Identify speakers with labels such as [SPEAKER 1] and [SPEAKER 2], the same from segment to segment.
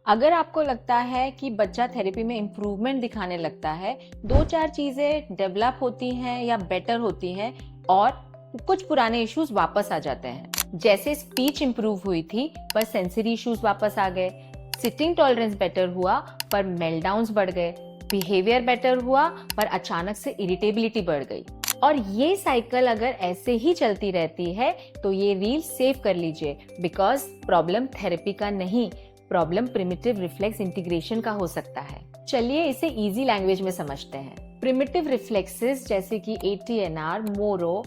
[SPEAKER 1] अगर आपको लगता है कि बच्चा थेरेपी में इम्प्रूवमेंट दिखाने लगता है, 2-4 चीजें डेवलप होती हैं या बेटर होती हैं और कुछ पुराने इश्यूज वापस आ जाते हैं। जैसे स्पीच इम्प्रूव हुई थी पर सेंसरी इश्यूज वापस आ गए, सिटिंग टॉलरेंस बेटर हुआ पर मेल्टडाउन्स बढ़ गए, बिहेवियर बेटर हुआ पर अचानक से इरिटेबिलिटी बढ़ गई। और ये साइकिल अगर ऐसे ही चलती रहती है तो ये रील सेव कर लीजिए, बिकॉज प्रॉब्लम थेरेपी का नहीं, प्रॉब्लम प्रिमिटिव रिफ्लेक्स इंटीग्रेशन का हो सकता है। चलिए इसे इजी लैंग्वेज में समझते हैं। प्रिमिटिव रिफ्लेक्सेस जैसे कि ATNR, मोरो,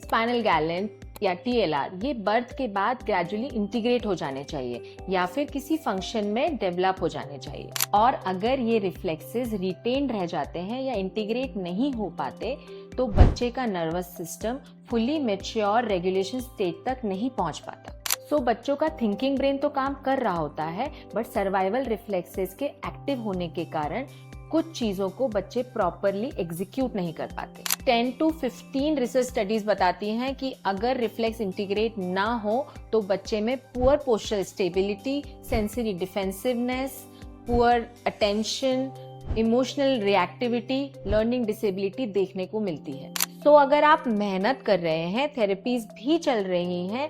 [SPEAKER 1] स्पाइनल गैलेंट या TLR ये बर्थ के बाद ग्रेजुअली इंटीग्रेट हो जाने चाहिए या फिर किसी फंक्शन में डेवलप हो जाने चाहिए। और अगर ये रिफ्लेक्सेस रिटेन्ड रह जाते हैं या इंटीग्रेट नहीं हो पाते तो बच्चे का nervous system fully mature regulation state तक नहीं पहुंच पाता। सो बच्चों का थिंकिंग ब्रेन तो काम कर रहा होता है, बट सर्वाइवल रिफ्लेक्सेस के एक्टिव होने के कारण कुछ चीजों को बच्चे प्रॉपरली एग्जीक्यूट नहीं कर पाते। 10 to 15 रिसर्च स्टडीज बताती हैं कि अगर रिफ्लेक्स इंटीग्रेट ना हो तो बच्चे में poor postural stability, sensory defensiveness, poor attention, emotional reactivity, learning disability देखने को मिलती है। सो अगर आप मेहनत कर रहे हैं, थेरेपीज भी चल रही हैं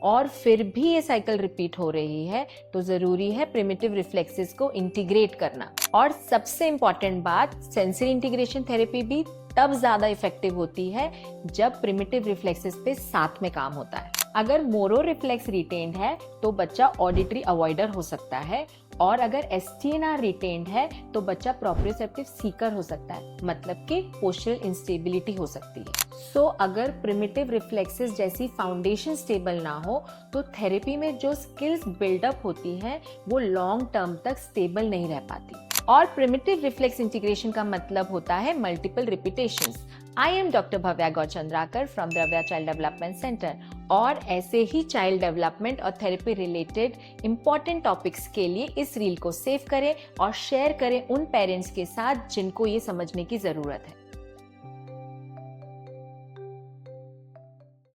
[SPEAKER 1] और फिर भी ये साइकिल रिपीट हो रही है तो जरूरी है प्रिमिटिव रिफ्लेक्सेस को इंटीग्रेट करना। और सबसे इंपॉर्टेंट बात, सेंसरी इंटीग्रेशन थेरेपी भी तब ज्यादा इफेक्टिव होती है जब प्रिमिटिव रिफ्लेक्सेस पे साथ में काम होता है। अगर मोरो रिफ्लेक्स रिटेन्ड है तो बच्चा ऑडिटरी अवॉइडर हो सकता है, और अगर STNR रिटेन्ड है तो बच्चा प्रोप्रियोसेप्टिव सीकर हो सकता है, मतलब कि पोस्चरल इंस्टेबिलिटी हो सकती है। सो अगर प्रिमिटिव रिफ्लेक्सेस जैसी फाउंडेशन स्टेबल ना हो तो थेरेपी में जो स्किल्स बिल्डअप होती हैं वो लॉन्ग टर्म तक स्टेबल नहीं रह पाती। और प्रिमिटिव रिफ्लेक्स इंटीग्रेशन का मतलब होता है multiple repetitions. I am doctor Bhavya Gauchandrakar from Dravya child development centre, और ऐसे ही चाइल्ड डेवलपमेंट और थेरेपी रिलेटेड इंपॉर्टेंट टॉपिक्स के लिए इस रील को सेव करें और शेयर करें उन पेरेंट्स के साथ जिनको ये समझने की जरूरत है।